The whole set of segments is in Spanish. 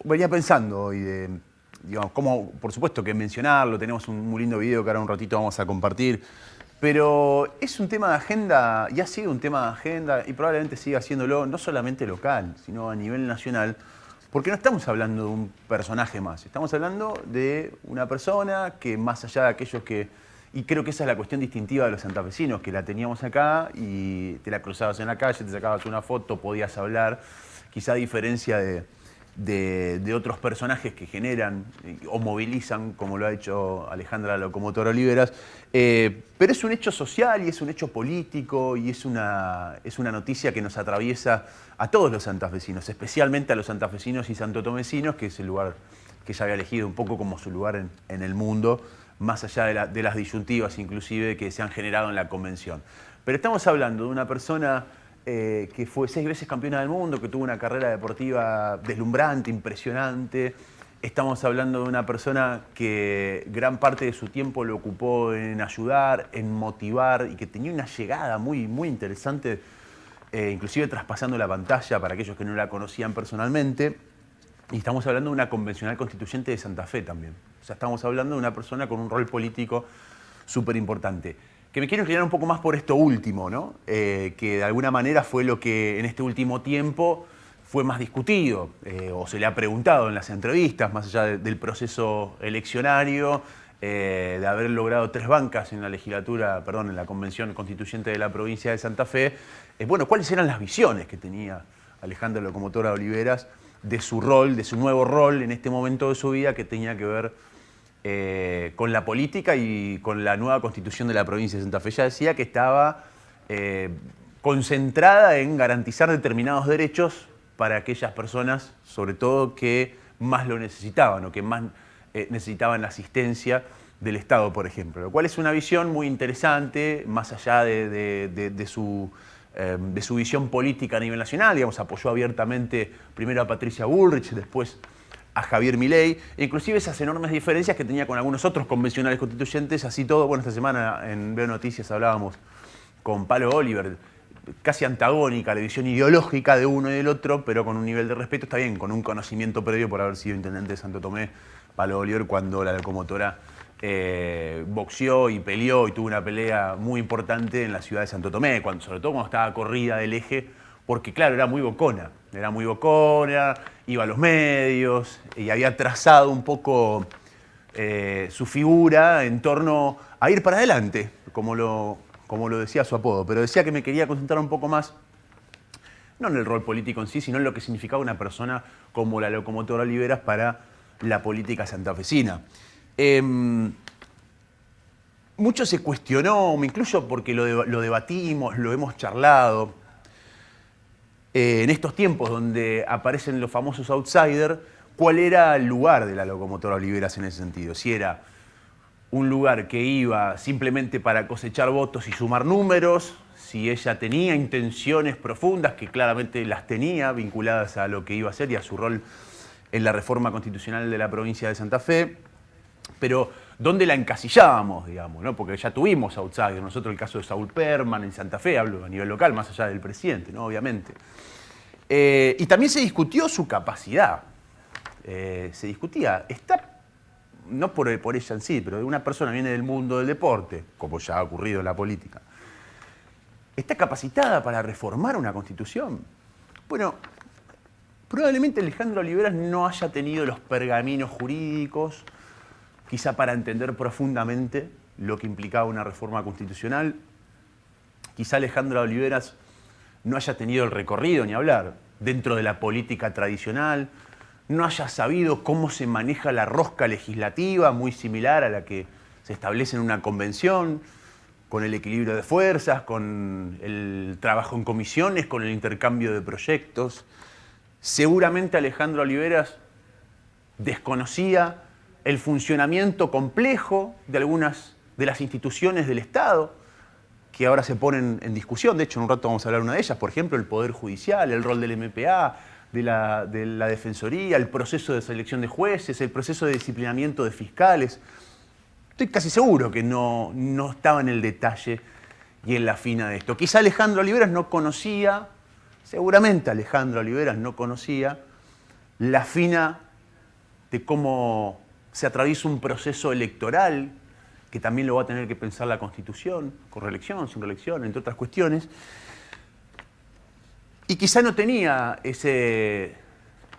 venía pensando hoy digamos, cómo, por supuesto que mencionarlo, tenemos un muy lindo video que ahora un ratito vamos a compartir, pero es un tema de agenda, ya sigue un tema de agenda y probablemente siga haciéndolo no solamente local, sino a nivel nacional, porque no estamos hablando de un personaje más, estamos hablando de una persona que más allá de aquellos que... Y creo que esa es la cuestión distintiva de los santafesinos, que la teníamos acá y te la cruzabas en la calle, te sacabas una foto, podías hablar, quizá a diferencia de otros personajes que generan o movilizan, como lo ha hecho Alejandra Locomotora Oliveras, pero es un hecho social y es un hecho político y es una noticia que nos atraviesa a todos los santafesinos, especialmente a los santafesinos y santotomecinos, que es el lugar que ella había elegido un poco como su lugar en el mundo, más allá de las disyuntivas inclusive que se han generado en la convención. Pero estamos hablando de una persona que fue 6 veces campeona del mundo, que tuvo una carrera deportiva deslumbrante, impresionante. Estamos hablando de una persona que gran parte de su tiempo lo ocupó en ayudar, en motivar y que tenía una llegada muy, muy interesante, inclusive traspasando la pantalla para aquellos que no la conocían personalmente. Y estamos hablando de una convencional constituyente de Santa Fe también. O sea, estamos hablando de una persona con un rol político súper importante. Que me quiero inclinar un poco más por esto último, ¿no? Que de alguna manera fue lo que en este último tiempo fue más discutido, o se le ha preguntado en las entrevistas, más allá del proceso eleccionario, de haber logrado 3 bancas en la legislatura, perdón, en la convención constituyente de la provincia de Santa Fe. Bueno, ¿cuáles eran las visiones que tenía Alejandra Locomotora Oliveras de su rol, de su nuevo rol en este momento de su vida que tenía que ver con la política y con la nueva constitución de la provincia de Santa Fe? Ella decía que estaba concentrada en garantizar determinados derechos para aquellas personas, sobre todo que más lo necesitaban o que más necesitaban la asistencia del Estado, por ejemplo. Lo cual es una visión muy interesante, más allá de su visión política a nivel nacional. Digamos, apoyó abiertamente primero a Patricia Bullrich, después a Javier Milei, e inclusive esas enormes diferencias que tenía con algunos otros convencionales constituyentes, así todo. Bueno, esta semana en Veo Noticias hablábamos con Palo Oliver, casi antagónica la visión ideológica de uno y del otro, pero con un nivel de respeto, está bien, con un conocimiento previo por haber sido intendente de Santo Tomé, Palo Oliver, cuando la locomotora boxeó y peleó y tuvo una pelea muy importante en la ciudad de Santo Tomé, sobre todo cuando estaba corrida del eje, porque claro, era muy bocona, iba a los medios y había trazado un poco su figura en torno a ir para adelante, como lo decía su apodo, pero decía que me quería concentrar un poco más, no en el rol político en sí, sino en lo que significaba una persona como la Locomotora Oliveras para la política santafesina. Mucho se cuestionó, me incluyo porque lo debatimos, lo hemos charlado, en estos tiempos donde aparecen los famosos outsiders, ¿cuál era el lugar de la Locomotora Oliveras en ese sentido? Si era un lugar que iba simplemente para cosechar votos y sumar números, si ella tenía intenciones profundas, que claramente las tenía, vinculadas a lo que iba a hacer y a su rol en la reforma constitucional de la provincia de Santa Fe, pero ¿dónde la encasillábamos, digamos, ¿no? Porque ya tuvimos outsiders, nosotros el caso de Saúl Perman en Santa Fe, hablo a nivel local, más allá del presidente, ¿no? Obviamente. Y también se discutió su capacidad. Se discutía, está, no por ella en sí, pero una persona viene del mundo del deporte, como ya ha ocurrido en la política, ¿está capacitada para reformar una constitución? Bueno, probablemente Alejandra Oliveras no haya tenido los pergaminos jurídicos, quizá para entender profundamente lo que implicaba una reforma constitucional. Quizá Alejandra Oliveras no haya tenido el recorrido, ni hablar, dentro de la política tradicional, no haya sabido cómo se maneja la rosca legislativa, muy similar a la que se establece en una convención, con el equilibrio de fuerzas, con el trabajo en comisiones, con el intercambio de proyectos. Seguramente Alejandra Oliveras desconocía el funcionamiento complejo de algunas de las instituciones del Estado, que ahora se ponen en discusión. De hecho, en un rato vamos a hablar de una de ellas, por ejemplo, el Poder Judicial, el rol del MPA, de la Defensoría, el proceso de selección de jueces, el proceso de disciplinamiento de fiscales. Estoy casi seguro que no estaba en el detalle y en la fina de esto. Quizá Alejandra Oliveras no conocía, seguramente Alejandra Oliveras no conocía la fina de cómo se atraviesa un proceso electoral, que también lo va a tener que pensar la Constitución, con reelección, sin reelección, entre otras cuestiones. Y quizá no tenía ese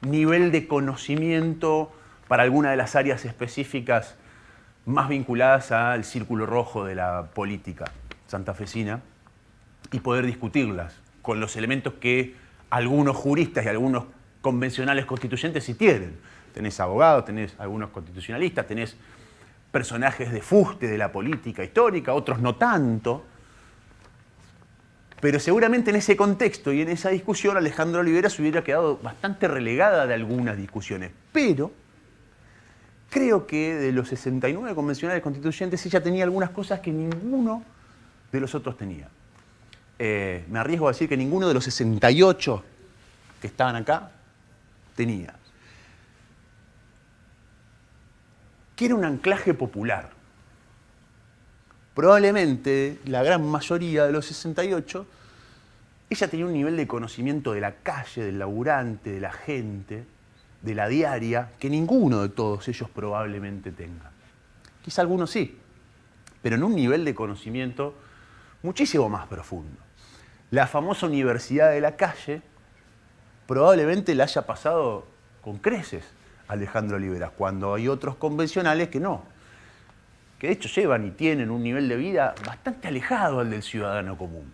nivel de conocimiento para alguna de las áreas específicas más vinculadas al círculo rojo de la política santafesina y poder discutirlas con los elementos que algunos juristas y algunos convencionales constituyentes sí tienen. Tenés abogados, tenés algunos constitucionalistas, tenés personajes de fuste de la política histórica, otros no tanto. Pero seguramente en ese contexto y en esa discusión Alejandra Olivera se hubiera quedado bastante relegada de algunas discusiones. Pero creo que de los 69 convencionales constituyentes ella tenía algunas cosas que ninguno de los otros tenía. Me arriesgo a decir que ninguno de los 68 que estaban acá tenía. Que era un anclaje popular. Probablemente la gran mayoría de los 68, ella tenía un nivel de conocimiento de la calle, del laburante, de la gente, de la diaria, que ninguno de todos ellos probablemente tenga. Quizá algunos sí, pero en un nivel de conocimiento muchísimo más profundo. La famosa universidad de la calle probablemente la haya pasado con creces a Alejandra Olivera, cuando hay otros convencionales que no, que de hecho llevan y tienen un nivel de vida bastante alejado al del ciudadano común.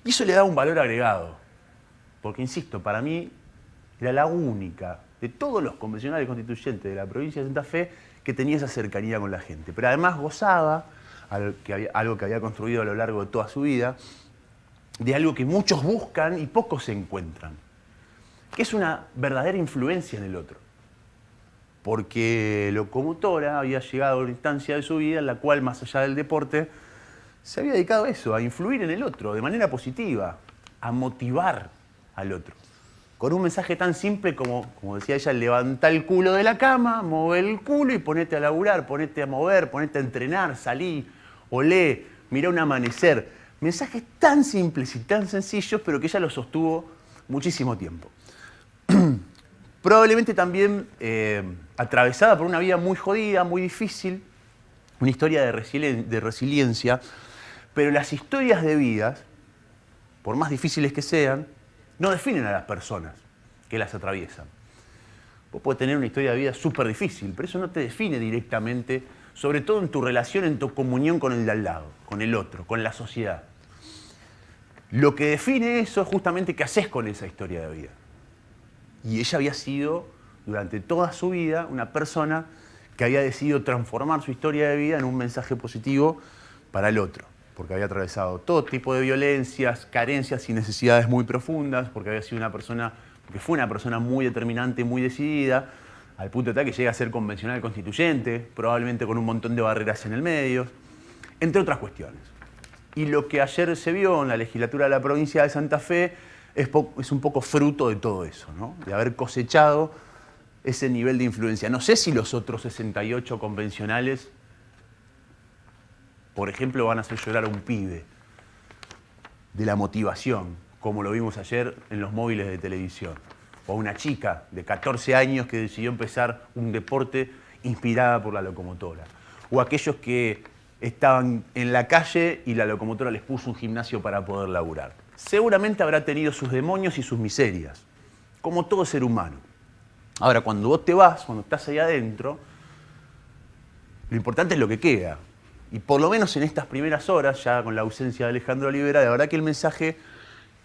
Y eso le da un valor agregado, porque insisto, para mí era la única de todos los convencionales constituyentes de la provincia de Santa Fe que tenía esa cercanía con la gente, pero además gozaba, algo que había construido a lo largo de toda su vida, de algo que muchos buscan y pocos se encuentran, que es una verdadera influencia en el otro. Porque locomotora había llegado a una instancia de su vida en la cual, más allá del deporte, se había dedicado a eso, a influir en el otro, de manera positiva, a motivar al otro. Con un mensaje tan simple como decía ella, levantá el culo de la cama, mueve el culo y ponete a laburar, ponete a mover, ponete a entrenar, salí, olé, mirá un amanecer. Mensajes tan simples y tan sencillos, pero que ella los sostuvo muchísimo tiempo. Probablemente también atravesada por una vida muy jodida, muy difícil, una historia de resiliencia, pero las historias de vidas, por más difíciles que sean, no definen a las personas que las atraviesan. Vos podés tener una historia de vida súper difícil, pero eso no te define directamente, sobre todo en tu relación, en tu comunión con el de al lado, con el otro, con la sociedad. Lo que define eso es justamente qué haces con esa historia de vida. Y ella había sido, durante toda su vida, una persona que había decidido transformar su historia de vida en un mensaje positivo para el otro. Porque había atravesado todo tipo de violencias, carencias y necesidades muy profundas, porque había sido una persona, porque fue una persona muy determinante, muy decidida, al punto de tal que llega a ser convencional constituyente, probablemente con un montón de barreras en el medio, entre otras cuestiones. Y lo que ayer se vio en la legislatura de la provincia de Santa Fe es un poco fruto de todo eso, ¿no? De haber cosechado ese nivel de influencia. No sé si los otros 68 convencionales, por ejemplo, van a hacer llorar a un pibe de la motivación, como lo vimos ayer en los móviles de televisión. O a una chica de 14 años que decidió empezar un deporte inspirada por la locomotora. O aquellos que estaban en la calle y la locomotora les puso un gimnasio para poder laburar. Seguramente habrá tenido sus demonios y sus miserias, como todo ser humano. Ahora, cuando vos te vas, cuando estás ahí adentro, lo importante es lo que queda. Y por lo menos en estas primeras horas, ya con la ausencia de Alejandra Olivera, de verdad que el mensaje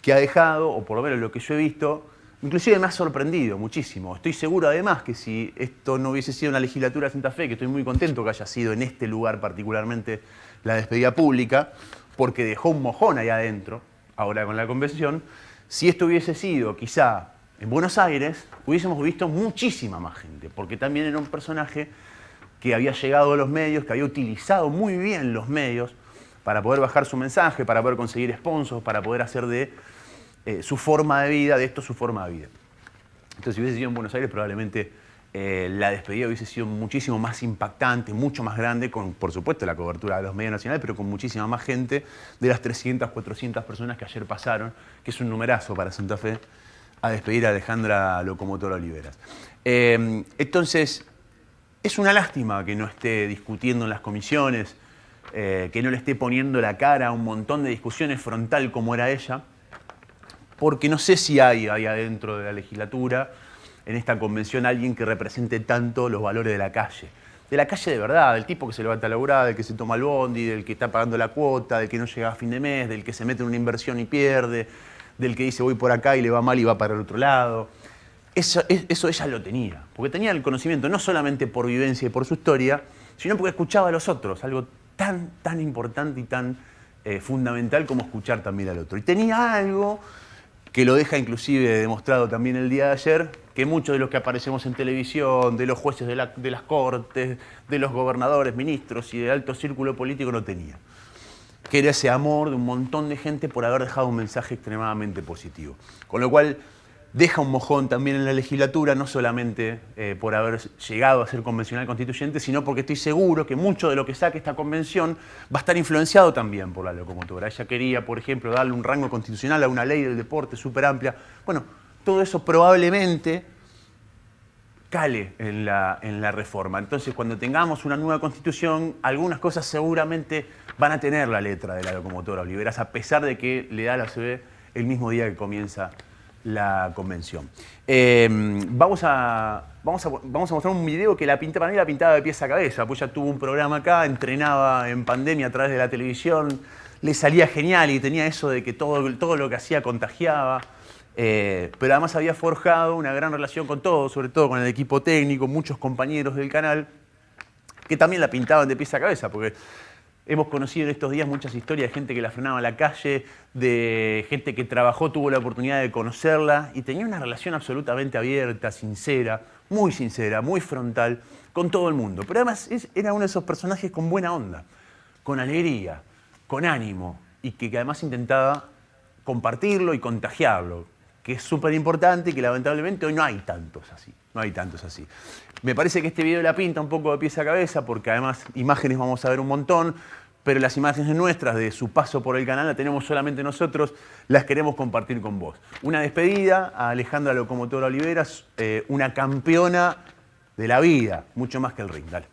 que ha dejado, o por lo menos lo que yo he visto, inclusive me ha sorprendido muchísimo. Estoy seguro además que si esto no hubiese sido una legislatura de Santa Fe, que estoy muy contento que haya sido en este lugar particularmente la despedida pública, porque dejó un mojón ahí adentro, ahora con la convención, si esto hubiese sido quizá en Buenos Aires, hubiésemos visto muchísima más gente, porque también era un personaje que había llegado a los medios, que había utilizado muy bien los medios para poder bajar su mensaje, para poder conseguir sponsors, para poder hacer de su forma de vida, de esto su forma de vida. Entonces, si hubiese sido en Buenos Aires, probablemente la despedida hubiese sido muchísimo más impactante, mucho más grande, con, por supuesto, la cobertura de los medios nacionales, pero con muchísima más gente de las 300, 400 personas que ayer pasaron, que es un numerazo para Santa Fe, a despedir a Alejandra Locomotora Oliveras. Entonces, es una lástima que no esté discutiendo en las comisiones, que no le esté poniendo la cara a un montón de discusiones frontal como era ella, porque no sé si hay ahí adentro de la legislatura, en esta convención, alguien que represente tanto los valores de la calle. De la calle de verdad, del tipo que se levanta a laburar, del que se toma el bondi, del que está pagando la cuota, del que no llega a fin de mes, del que se mete en una inversión y pierde, del que dice voy por acá y le va mal y va para el otro lado. Eso ella lo tenía, porque tenía el conocimiento no solamente por vivencia y por su historia, sino porque escuchaba a los otros, algo tan importante y tan fundamental como escuchar también al otro. Y tenía algo que lo deja inclusive demostrado también el día de ayer, que muchos de los que aparecemos en televisión, de los jueces de las cortes, de los gobernadores, ministros y del alto círculo político no tenía. Que era ese amor de un montón de gente por haber dejado un mensaje extremadamente positivo. Con lo cual deja un mojón también en la legislatura, no solamente por haber llegado a ser convencional constituyente, sino porque estoy seguro que mucho de lo que saque esta convención va a estar influenciado también por la locomotora. Ella quería, por ejemplo, darle un rango constitucional a una ley del deporte súper amplia. Bueno, todo eso probablemente cale en la reforma. Entonces, cuando tengamos una nueva constitución, algunas cosas seguramente van a tener la letra de la locomotora Oliveras, a pesar de que le da la CB el mismo día que comienza la convención. Vamos a mostrar un video que para mí la pintaba de pies a cabeza, pues ella tuvo un programa acá, entrenaba en pandemia a través de la televisión, le salía genial y tenía eso de que todo lo que hacía contagiaba, pero además había forjado una gran relación con todos, sobre todo con el equipo técnico, muchos compañeros del canal, que también la pintaban de pies a cabeza, porque hemos conocido en estos días muchas historias de gente que la frenaba en la calle, de gente que trabajó, tuvo la oportunidad de conocerla y tenía una relación absolutamente abierta, sincera, muy frontal con todo el mundo. Pero además era uno de esos personajes con buena onda, con alegría, con ánimo y que además intentaba compartirlo y contagiarlo, que es súper importante y que lamentablemente hoy no hay tantos así. Me parece que este video la pinta un poco de pies a cabeza porque además imágenes vamos a ver un montón, pero las imágenes nuestras de su paso por el canal la tenemos solamente nosotros, las queremos compartir con vos. Una despedida a Alejandra Locomotora Oliveras, una campeona de la vida, mucho más que el ring. Dale.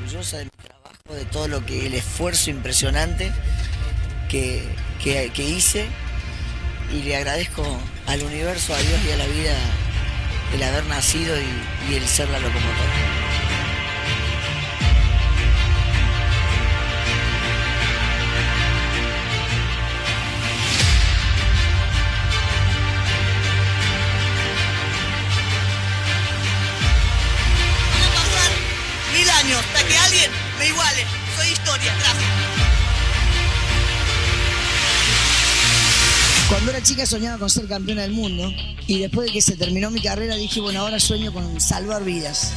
Orgullosa de mi trabajo, de todo el esfuerzo impresionante que hice, y le agradezco al universo, a Dios y a la vida el haber nacido y el ser la locomotora. Van a pasar 1000 años hasta que alguien me iguale. Soy historia, gracias. Cuando era chica soñaba con ser campeona del mundo y después de que se terminó mi carrera dije, bueno, ahora sueño con salvar vidas.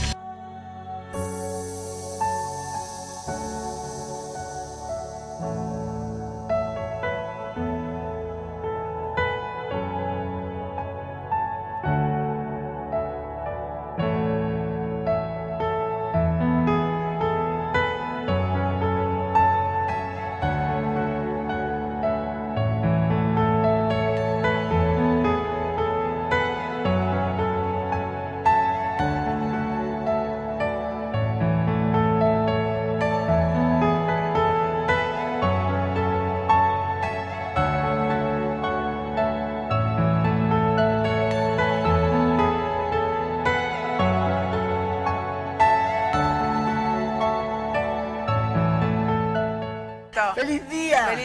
¡Feliz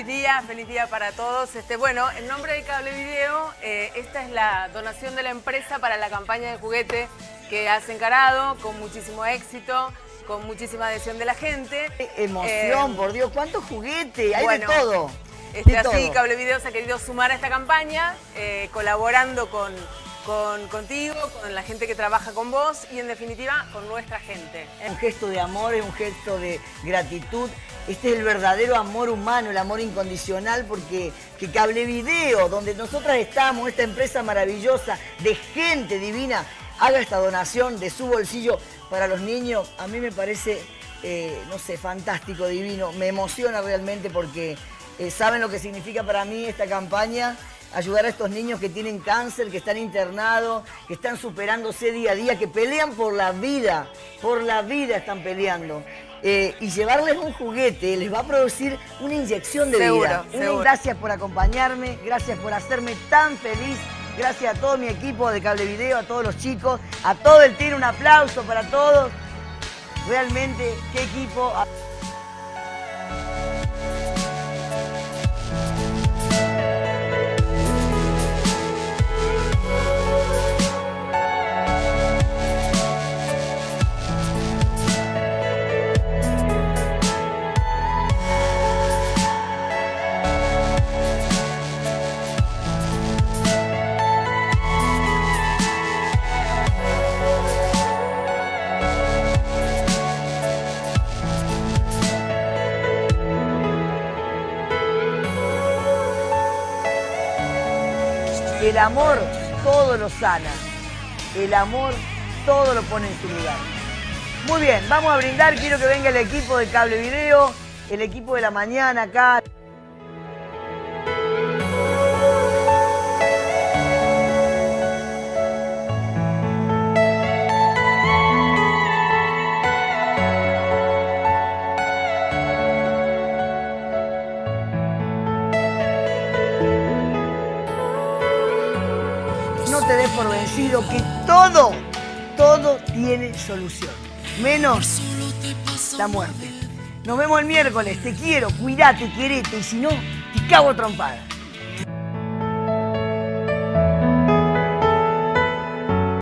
día! Feliz día para todos. Bueno, en nombre de Cable Video, esta es la donación de la empresa para la campaña de juguete que has encarado con muchísimo éxito, con muchísima adhesión de la gente. ¡Emoción, por Dios! ¿Cuánto juguete? Hay bueno, de todo. Así, Cable Video se ha querido sumar a esta campaña, colaborando contigo, con la gente que trabaja con vos y en definitiva con nuestra gente. Un gesto de amor, es un gesto de gratitud. Este es el verdadero amor humano, el amor incondicional, porque que Cable Video, donde nosotras estamos, esta empresa maravillosa de gente divina, haga esta donación de su bolsillo para los niños, a mí me parece, no sé, fantástico, divino. Me emociona realmente porque saben lo que significa para mí esta campaña. Ayudar a estos niños que tienen cáncer, que están internados, que están superándose día a día, que pelean por la vida están peleando. Y llevarles un juguete les va a producir una inyección de vida. Seguro. Gracias por acompañarme, gracias por hacerme tan feliz, gracias a todo mi equipo de Cable Video, a todos los chicos, a todo el team, un aplauso para todos. Realmente, qué equipo. El amor todo lo sana. El amor todo lo pone en su lugar. Muy bien, vamos a brindar. Quiero que venga el equipo de Cable Video, el equipo de la mañana acá. No te des por vencido que todo tiene solución. Menos la muerte. Nos vemos el miércoles. Te quiero, cuidate, querete. Y si no, te cago a trompada.